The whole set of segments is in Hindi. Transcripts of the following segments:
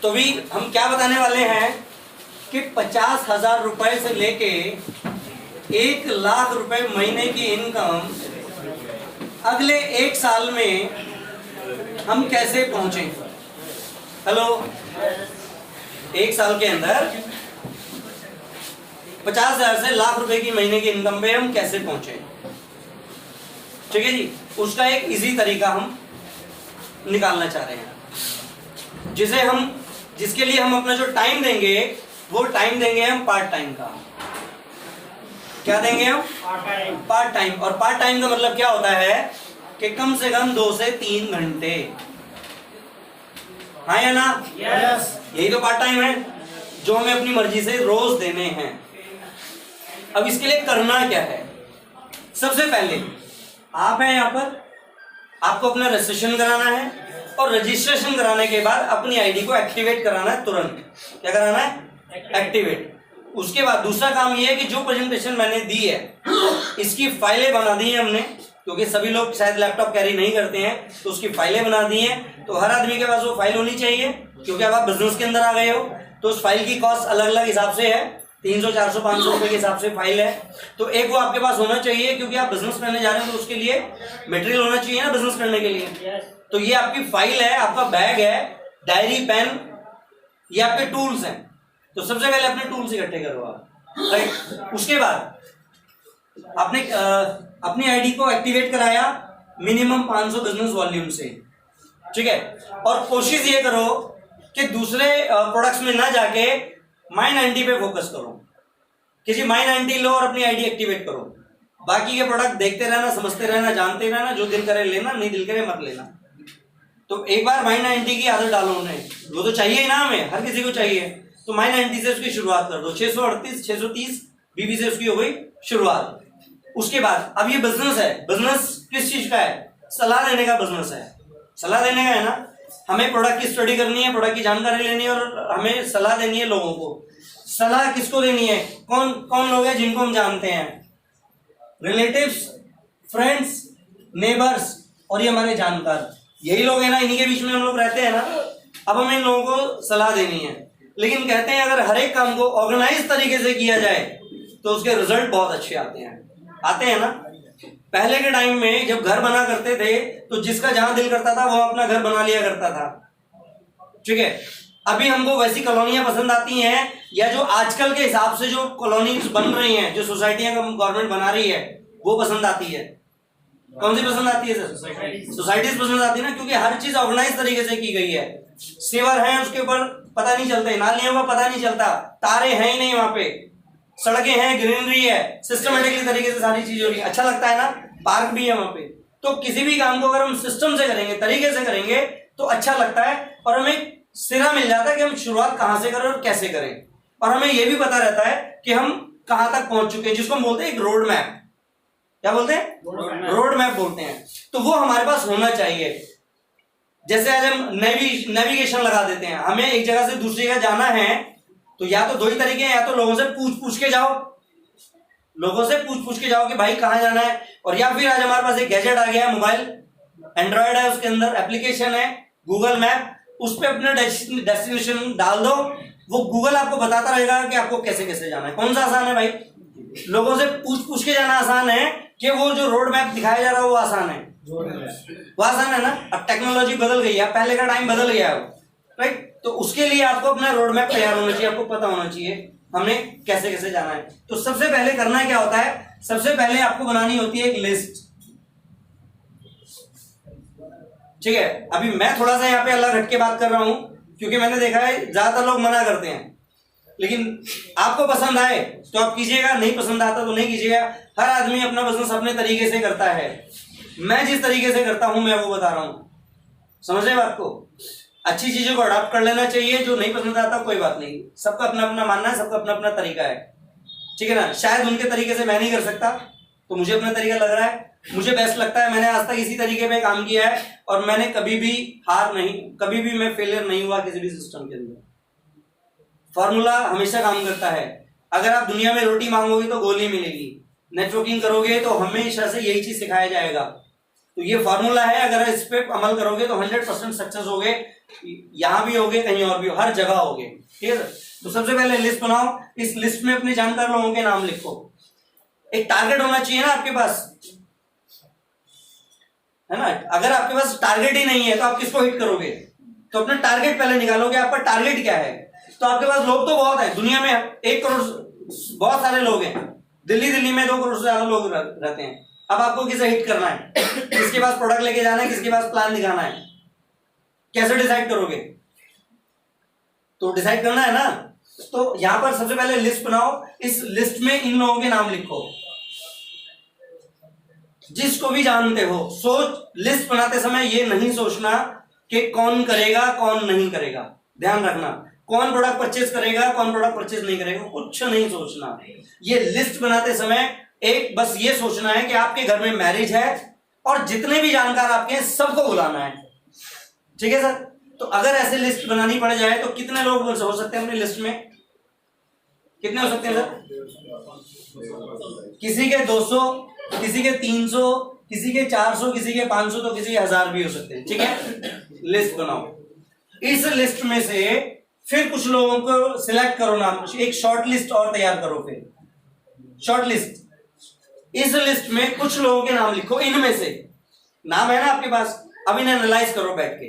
तो भी हम क्या बताने वाले हैं कि 50,000 रुपए से लेके 1,00,000 रुपए महीने की इनकम अगले 1 साल में हम कैसे पहुंचे। हेलो, 1 साल के अंदर 50,000 से 1,00,000 रुपए की महीने की इनकम पे हम कैसे पहुंचे। ठीक है जी, उसका एक इजी तरीका हम निकालना चाह रहे हैं, जिसके लिए हम अपना जो टाइम देंगे वो टाइम देंगे हम पार्ट टाइम का। क्या देंगे हम? Part time. और पार्ट टाइम का मतलब क्या होता है कि कम से कम 2 से 3 घंटे। हाँ या ना? यस। यही तो पार्ट टाइम है जो हमें अपनी मर्जी से रोज देने हैं। अब इसके लिए करना क्या है? सबसे पहले आप हैं यहाँ पर, आपको अपना रजिस्ट्रेशन कराना है और रजिस्ट्रेशन कराने के बाद अपनी आईडी को एक्टिवेट कराना है तुरंत। क्या कराना है? एक्टिवेट। उसके बाद दूसरा काम ये है कि जो प्रेजेंटेशन मैंने दी है इसकी फाइलें बना दी है हमने, क्योंकि सभी लोग शायद लैपटॉप कैरी नहीं करते हैं, तो उसकी फाइलें बना दी हैं। तो हर आदमी के पास वो फाइल होनी चाहिए, क्योंकि अब आप बिजनेस के अंदर आ गए हो तो उस फाइल की कॉस्ट अलग अलग हिसाब से है, 300, 400, 500 रुपए के हिसाब से फाइल है। तो एक वो आपके पास होना चाहिए, क्योंकि आप बिजनेस करने जा रहे हैं तो उसके लिए मटेरियल होना चाहिए ना बिजनेस करने के लिए। तो ये आपकी फाइल है, आपका बैग है, डायरी, पेन, ये आपके टूल्स हैं। तो सबसे पहले अपने टूल्स इकट्ठे करो आप, राइट। उसके बाद आपने अपनी आईडी को एक्टिवेट कराया मिनिमम 500 बिजनेस वॉल्यूम से, ठीक है। और कोशिश ये करो कि दूसरे प्रोडक्ट्स में ना जाके My90 पे फोकस करो, किसी My90 लो और अपनी आईडी एक्टिवेट करो। बाकी के प्रोडक्ट देखते रहना, समझते रहना, जानते रहना, जो दिल करे लेना, नहीं दिल करे मत लेना। तो एक बार My90 की आदत डालो उन्हें, वो तो चाहिए ही ना, हमें हर किसी को चाहिए। तो My90 से उसकी शुरुआत कर दो, 638, 630 बीबी से उसकी हो गई शुरुआत। उसके बाद अब ये बिजनेस है, बिजनेस किस चीज का है? सलाह देने का बिजनेस है। सलाह देने का है ना, हमें प्रोडक्ट की स्टडी करनी है, प्रोडक्ट की जानकारी लेनी है और हमें सलाह देनी है लोगों को। सलाह किसको देनी है? कौन कौन लोग हैं जिनको हम जानते हैं? रिलेटिव्स, फ्रेंड्स, नेबर्स और ये हमारे जानकार, यही लोग हैं ना, इन्हीं के बीच में हम लोग रहते हैं ना। अब हमें इन लोगों को सलाह देनी है, लेकिन कहते हैं अगर हर एक काम को ऑर्गेनाइज तरीके से किया जाए तो उसके रिजल्ट बहुत अच्छे आते हैं ना। पहले के टाइम में जब घर बना करते थे तो जिसका जहां दिल करता था वो अपना घर बना लिया करता था, ठीक है। अभी हमको वैसी कॉलोनियां पसंद आती हैं, या जो आजकल के हिसाब से जो कॉलोनीज बन रही हैं, जो सोसाइटियां गवर्नमेंट बना रही है वो पसंद आती है। कौन सी पसंद आती है सर? सोसाइटीज पसंद आती है ना, क्योंकि हर चीज ऑर्गेनाइज तरीके से की गई है। सीवर है उसके ऊपर पता नहीं चलते, नालियों का पता नहीं चलता, तारे हैं ही नहीं वहां पे, सड़कें हैं, ग्रीनरी है, सिस्टमेटिकली तरीके से सारी चीजें हो रही है, अच्छा लगता है ना। पार्क भी है वहां पे। तो किसी भी काम को अगर हम सिस्टम से करेंगे, तरीके से करेंगे तो अच्छा लगता है और हमें सिरा मिल जाता है कि हम शुरुआत कहां से करें और कैसे करें। और हमें यह भी पता रहता है कि हम कहां तक पहुंच चुके हैं, जिसको हम बोलते हैं एक रोड मैप। क्या बोलते हैं? रोड मैप बोलते हैं। तो वो हमारे पास होना चाहिए। जैसे आज हम नेविगेशन लगा देते हैं, हमें एक जगह से दूसरी जगह जाना है तो या तो 2 ही तरीके हैं, या तो लोगों से पूछ के जाओ, कि भाई कहां जाना है। और या फिर आज हमारे पास एक गैजेट आ गया है, मोबाइल, एंड्रॉयड है, उसके अंदर एप्लीकेशन है गूगल मैप, उस पर अपना डेस्टिनेशन डाल दो, वो गूगल आपको बताता रहेगा कि आपको कैसे कैसे जाना है। कौन सा आसान है भाई? लोगों से पूछ के जाना आसान है कि वो जो रोड मैप दिखाया जा रहा है वो आसान है? वो आसान है ना। अब टेक्नोलॉजी बदल गई है, पहले का टाइम बदल गया है, राइट। तो उसके लिए आपको अपना रोड मैप तैयार होना चाहिए, आपको पता होना चाहिए हमें कैसे कैसे जाना है। तो सबसे पहले करना क्या होता है? सबसे पहले आपको बनानी होती है एक लिस्ट, ठीक है। अभी मैं थोड़ा सा यहाँ पे अलग हट के बात कर रहा हूं, क्योंकि मैंने देखा है ज्यादातर लोग मना करते हैं, लेकिन आपको पसंद आए तो आप कीजिएगा, नहीं पसंद आता तो नहीं कीजिएगा। हर आदमी अपना बिजनेस अपने तरीके से करता है। मैं जिस तरीके से करता हूं मैं वो बता रहा हूं, समझ रहे बात को। अच्छी चीजों को अडॉप्ट कर लेना चाहिए, जो नहीं पसंद आता कोई बात नहीं, सबका अपना अपना मानना है, सबका अपना अपना तरीका है, ठीक है ना। शायद उनके तरीके से मैं नहीं कर सकता, तो मुझे अपना तरीका लग रहा है, मुझे बेस्ट लगता है। मैंने आज तक इसी तरीके पे काम किया है और मैंने कभी भी मैं फेलियर नहीं हुआ किसी भी सिस्टम के अंदर। फॉर्मूला हमेशा काम करता है। अगर आप दुनिया में रोटी मांगोगे तो गोली मिलेगी, नेटवर्किंग करोगे तो हमेशा से यही चीज सिखाया जाएगा तो ये फॉर्मूला है, अगर इस पे अमल करोगे तो 100% सक्सेस होगे, यहां भी होगे, कहीं और भी हो, हर जगह होगे। ठीक है। तो सबसे पहले लिस्ट बनाओ, इस लिस्ट में अपने जानकार लोगों के नाम लिखो। एक टारगेट होना चाहिए ना आपके पास, है ना। अगर आपके पास टारगेट ही नहीं है तो आप किसको हिट करोगे? तो अपना टारगेट पहले निकालोगे, आपका टारगेट क्या है। तो आपके पास लोग तो बहुत है दुनिया में, 1 करोड़ बहुत सारे लोग हैं, दिल्ली में 2 करोड़ से ज्यादा लोग रहते हैं। अब आपको किसे हिट करना है, किसके पास प्रोडक्ट लेके जाना है, किसके पास प्लान दिखाना है, कैसे डिसाइड करोगे? तो डिसाइड करना है ना। तो यहां पर सबसे पहले लिस्ट बनाओ, इस लिस्ट में इन लोगों के नाम लिखो जिसको भी जानते हो। सोच, लिस्ट बनाते समय ये नहीं सोचना कि कौन करेगा कौन नहीं करेगा, ध्यान रखना, कौन प्रोडक्ट परचेज करेगा कौन प्रोडक्ट परचेज नहीं करेगा, कुछ नहीं सोचना। ये लिस्ट बनाते समय एक बस ये सोचना है कि आपके घर में मैरिज है और जितने भी जानकार आपके हैं सबको बुलाना है। ठीक है सर। तो अगर ऐसे लिस्ट बनानी पड़ जाए तो कितने लोग हो सकते हैं अपनी लिस्ट में? कितने हो सकते हैं सर? किसी के 200, किसी के 300, किसी के 400, किसी के 500, तो किसी के 1000 भी हो सकते हैं। ठीक है। लिस्ट बनाओ, इस लिस्ट में से फिर कुछ लोगों को सिलेक्ट करो नाम, एक शॉर्ट लिस्ट और तैयार करो। फिर शॉर्ट लिस्ट, इस लिस्ट में कुछ लोगों के नाम लिखो, इनमें से नाम है ना आपके पास, अब इन्हें एनालाइज करो बैठ के।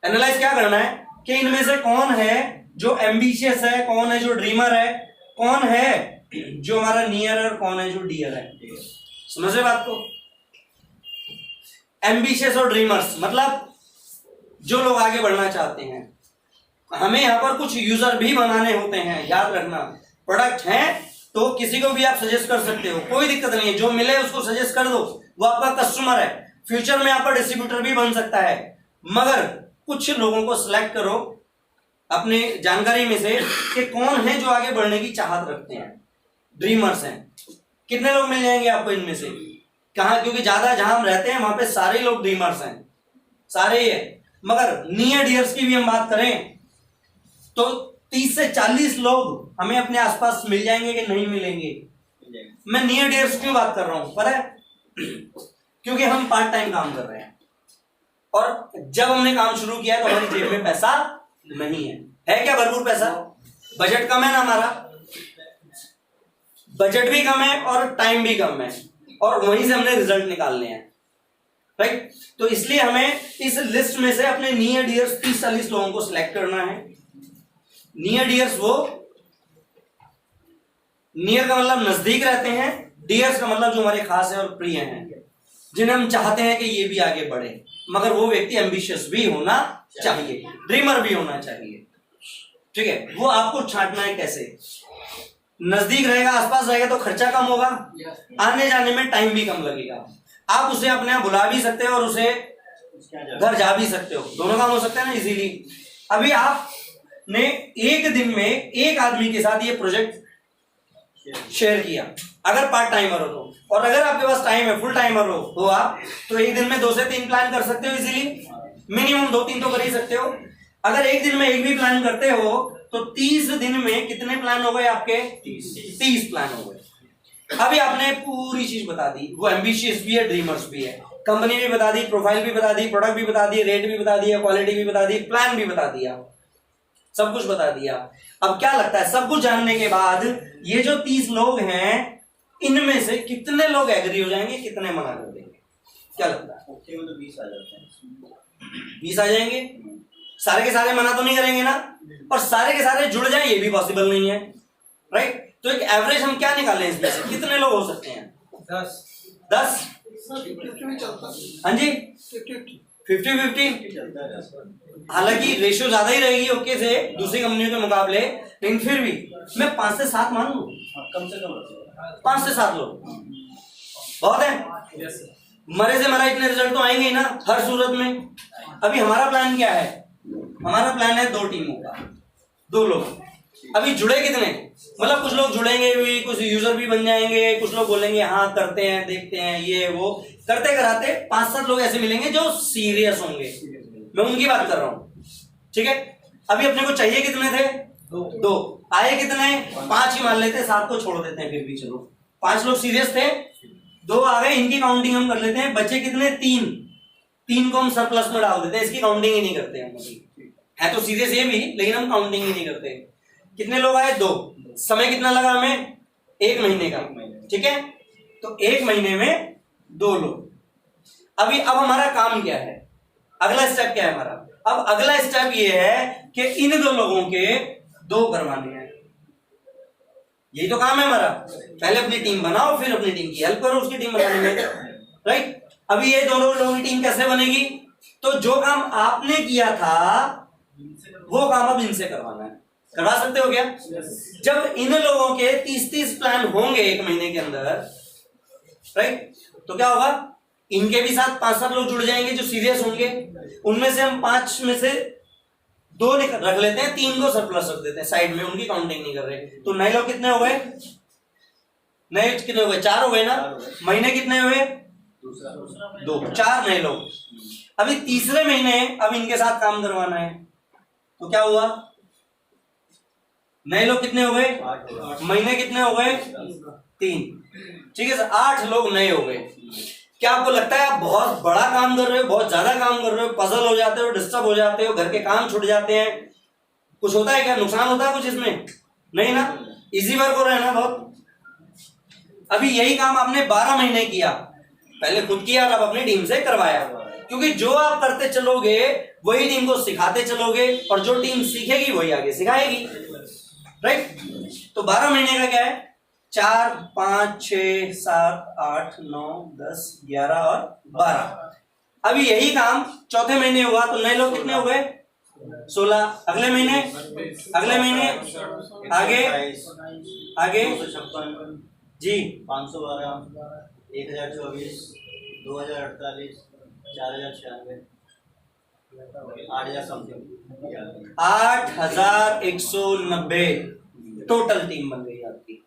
एनालाइज क्या करना है कि इनमें से कौन है जो एम्बिशियस है, कौन है जो ड्रीमर है, कौन है जो हमारा नियर है और कौन है जो डियर है। समझ रहे बात को? एम्बिशियस और ड्रीमर्स मतलब जो लोग आगे बढ़ना चाहते हैं। हमें यहां पर कुछ यूजर भी बनाने होते हैं, याद रखना। प्रोडक्ट है तो किसी को भी आप सजेस्ट कर सकते हो, कोई दिक्कत नहीं है, जो मिले उसको सजेस्ट कर दो, वो आपका कस्टमर है। फ्यूचर में आपका डिस्ट्रीब्यूटर भी बन सकता है, मगर कुछ लोगों को सिलेक्ट करो अपने जानकारी में से कि कौन है जो आगे बढ़ने की चाहत रखते हैं, ड्रीमर्स हैं। कितने लोग मिल जाएंगे आपको इनमें से? कहां? क्योंकि ज्यादा जहां हम रहते हैं वहां पे सारे लोग ड्रीमर्स हैं, सारे ही है। मगर नियर डियर्स की भी हम बात करें तो 30 से 40 लोग हमें अपने आसपास मिल जाएंगे कि नहीं मिलेंगे? मैं नियर डियर्स क्यों बात कर रहा हूं पता है? क्योंकि हम पार्ट टाइम काम कर रहे हैं और जब हमने काम शुरू किया तो हमारी जेब में पैसा नहीं है क्या? भरपूर पैसा, बजट कम है ना हमारा, बजट भी कम है और टाइम भी कम है, और वहीं से हमने रिजल्ट निकालने हैं, राइट। तो इसलिए हमें इस लिस्ट में से अपने नियर डियर्स 30-40 लोगों को सिलेक्ट करना है। नियर डियर्स वो, नियर का मतलब नजदीक रहते हैं, डियर्स का मतलब जो हमारे खास है और प्रिय हैं, जिन्हें हम चाहते हैं कि ये भी आगे बढ़े। मगर वो व्यक्ति एम्बिशियस भी होना चाहिए, ड्रीमर भी होना चाहिए। ठीक है। वो आपको छांटना है कैसे? नजदीक रहेगा, आसपास रहेगा तो खर्चा कम होगा, आने जाने में टाइम भी कम लगेगा। आप उसे अपने यहाँ बुला भी सकते हो और उसे घर जा भी सकते हो, दोनों काम हो सकते हैं ना इजीली। अभी आपने एक दिन में एक आदमी के साथ ये प्रोजेक्ट शेयर किया, अगर पार्ट टाइमर हो तो, और अगर आपके पास टाइम है, फुल टाइमर हो आप, तो एक दिन में 2 से 3 प्लान कर सकते हो इजीली, मिनिमम 2-3 तो कर ही सकते हो। अगर एक दिन में एक भी प्लान करते हो तो 30 दिन में कितने प्लान हो गए आपके? 30 प्लान हो गए। अभी आपने पूरी चीज बता दी, वो एम्बिशियस भी है, ड्रीमर्स भी है, कंपनी भी बता दी, प्रोफाइल भी बता दी, प्रोडक्ट भी बता दी, रेट भी बता दिया, क्वालिटी भी बता दी, प्लान भी बता दिया, सब कुछ बता दिया। अब क्या लगता है सब कुछ जानने के बाद ये जो 30 लोग हैं इनमें से कितने लोग एग्री हो जाएंगे, कितने मना कर देंगे? क्या लगता है? ओके में तो 20 आ जाते हैं। 20 आ जाएंगे। सारे के सारे मना तो नहीं करेंगे ना, और सारे के सारे जुड़ जाए ये भी पॉसिबल नहीं है, राइट। तो एक एवरेज हम क्या निकालें इसमें से, कितने लोग हो सकते हैं? 10। हाँ जी, 50-50। हालांकि रेशियो ज्यादा ही रहेगी ओके से दूसरी कंपनियों के मुकाबले, लेकिन फिर भी मैं 5 से 7 मान लूं, कम से कम 5 से 7 लोग बहुत है। मरे से मरा इतने रिजल्ट तो आएंगे ही ना हर सूरत में। अभी हमारा प्लान क्या है? हमारा प्लान है 2 टीमों का, 2 लोग। अभी जुड़े कितने? मतलब कुछ लोग जुड़ेंगे भी, कुछ यूजर भी बन जाएंगे, कुछ लोग बोलेंगे हाँ करते हैं, देखते हैं, ये वो करते कराते 5-7 लोग ऐसे मिलेंगे जो सीरियस होंगे, मैं उनकी बात कर रहा हूं। ठीक है। अभी अपने को चाहिए कितने थे? 2। आए कितने? 5 ही मान लेते, 7 को छोड़ देते हैं फिर भी, चलो 5 लोग सीरियस थे, दो आ गए, इनकी काउंटिंग हम कर लेते हैं। बचे कितने? 3। 3 को हम सरप्लस में डाल देते हैं, इसकी काउंटिंग ही नहीं करते हम अभी। है तो सीधे सेम ही, लेकिन हम काउंटिंग ही नहीं करते। कितने लोग आए? 2। समय कितना लगा हमें? 1 महीने का। ठीक है, तो 1 महीने में 2 लोग। अभी अब हमारा काम क्या है? अगला स्टेप क्या है हमारा? अब अगला स्टेप ये है कि इन 2 लोगों के 2 करवाने हैं। यही तो काम है हमारा। पहले अपनी टीम बनाओ, फिर अपनी टीम की हेल्प करो उसकी टीम बनाने में, राइट? अभी ये दोनों लोगों की टीम कैसे बनेगी? तो जो काम आपने किया था वो काम अब इनसे करवाना है। करवा सकते हो क्या? जब इन लोगों के 30-30 प्लान होंगे 1 महीने के अंदर, राइट, तो क्या होगा? इनके भी साथ 5-7 लोग जुड़ जाएंगे जो सीरियस होंगे। उनमें से हम 5 में से 2 रख लेते हैं, 3 को सरप्लस रख देते हैं साइड में, उनकी काउंटिंग नहीं कर रहे। तो नए लोग कितने हो गए? नए कितने हो गए? 4 हो गए ना। महीने कितने हुए? 2। 4 नए लोग। अभी तीसरे महीने अब इनके साथ काम करवाना है, तो क्या हुआ? नए लोग कितने हो गए? महीने कितने हो गए? 3। ठीक है सर, 8 लोग नए हो गए। क्या आपको लगता है आप बहुत बड़ा काम कर रहे हो, बहुत ज्यादा काम कर रहे हो, पजल हो जाते हो, डिस्टर्ब हो जाते हो, घर के काम छूट जाते हैं? कुछ होता है क्या? नुकसान होता है कुछ इसमें? नहीं ना, इजी वर्क हो रहा है ना बहुत। अभी यही काम आपने 12 महीने किया, पहले खुद किया और अब अपनी टीम से करवाया। क्योंकि जो आप करते चलोगे वही टीम को सिखाते चलोगे, और जो टीम सीखेगी वही आगे सिखाएगी, राइट? तो 12 महीने का क्या है? 4, 5, 6, 7, 8, 9, 10, 11 और 12। अभी यही काम चौथे महीने हुआ, तो नए लोग कितने हो गए? 16। अगले महीने आगे आगे 256 जी 512 1024 2048 4096 8000 समथिंग 8190 टोटल टीम बन गई आपकी।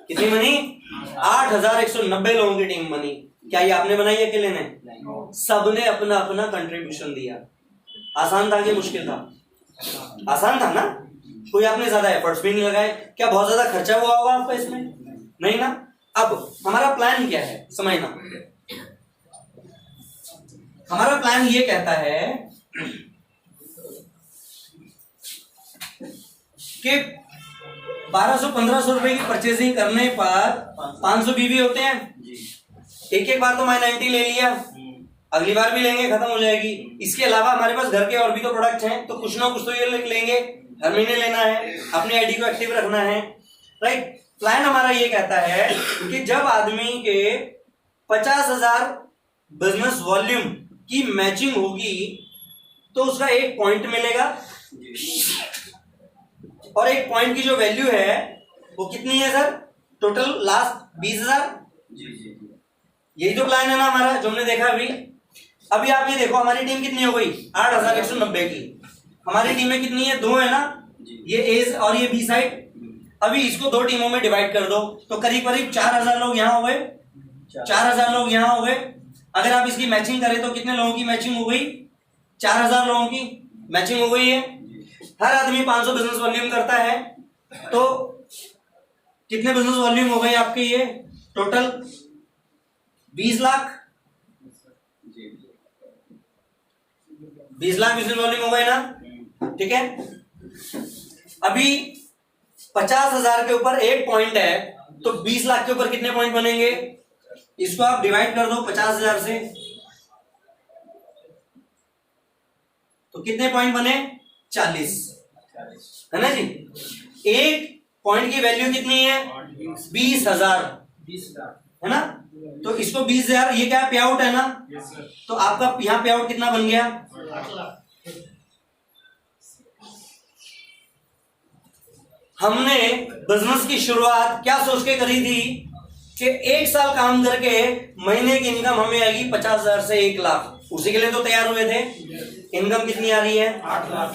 कितनी बनी? 8190 लोगों की टीम बनी। क्या ये आपने बनाई है अकेले ने? सबने अपना अपना कंट्रीब्यूशन दिया। आसान था कि मुश्किल था? आसान था ना। कोई आपने ज्यादा एफर्ट्स भी नहीं लगाए। क्या बहुत ज्यादा खर्चा हुआ होगा आपका इसमें? नहीं ना। अब हमारा प्लान क्या है समझना। हमारा प्लान ये कहता है कि 1200-1500 रुपए की परचेजिंग करने पर 500 बीवी होते हैं। एक बार तो -90 ले लिया, अगली बार भी लेंगे, खत्म हो जाएगी। इसके अलावा हमारे पास घर के और भी तो प्रोडक्ट्स हैं, तो कुछ ना कुछ तो ये लेंगे, हर महीने लेना है, अपनी आईडी को एक्टिव रखना है, राइट? प्लान हमारा ये कहता है कि जब आदमी के 50,000 बिजनेस वॉल्यूम की मैचिंग होगी तो उसका 1 पॉइंट मिलेगा, और 1 पॉइंट की जो वैल्यू है वो कितनी है सर? Total last 20,000। यही तो प्लान है ना हमारा जो हमने देखा अभी। अभी आप ये देखो हमारी टीम कितनी हो गई? 8190 की। हमारी टीमें कितनी है? 2 है ना, ये ए और ये बी साइड। अभी इसको 2 टीमों में डिवाइड कर दो, तो करीब करीब 4000 लोग यहाँ हो गए, 4000 लोग यहाँ हो गए। अगर आप इसकी मैचिंग करें तो कितने लोगों की मैचिंग हो गई? 4000 लोगों की मैचिंग हो गई है। हर आदमी 500 बिजनेस वॉल्यूम करता है, तो कितने बिजनेस वॉल्यूम हो गए आपके? ये total 20 lakh. 20 lakh business volume हो गए ना, ठीक है। अभी 50,000 के ऊपर 1 पॉइंट है, तो 20 लाख के ऊपर कितने पॉइंट बनेंगे? इसको आप डिवाइड कर दो 50,000 से, तो कितने पॉइंट बने? 40, है ना जी। 1 पॉइंट की वैल्यू कितनी है? 20,000, है ना। तो इसको 20,000, ये क्या पे आउट है ना, तो आपका यहाँ पे आउट कितना बन गया? 8 लाख। हमने बिजनेस की शुरुआत क्या सोच के करी थी कि 1 साल काम करके महीने की इनकम हमें आएगी 50,000 से 1 लाख। उसी के लिए तो तैयार हुए थे। इनकम कितनी आ रही है? 8 लाख।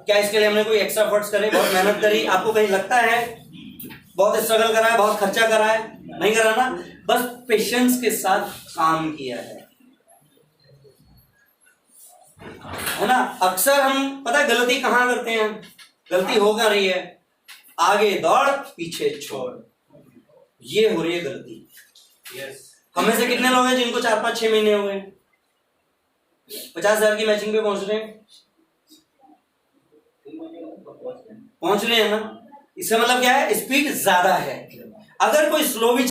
क्या इसके लिए हमने कोई एक्स्ट्रा एफर्ट्स करे, बहुत मेहनत करी? आपको कहीं लगता है बहुत स्ट्रगल करा है, बहुत खर्चा करा है? नहीं करा ना, बस पेशेंस के साथ काम किया है ना। अक्सर हम पता है गलती कहां करते हैं? गलती हो क्या रही है? आगे दौड़ पीछे छोड़, ये हो रही है गलती। यस। हमें से कितने लोग हैं जिनको 4-5-6 महीने हो गए 50,000 की मैचिंग पे पहुंच रहे हैं? पहुंच रहे हैं ना? इसका मतलब क्या है, स्पीड ज्यादा है। अगर कोई स्लो भी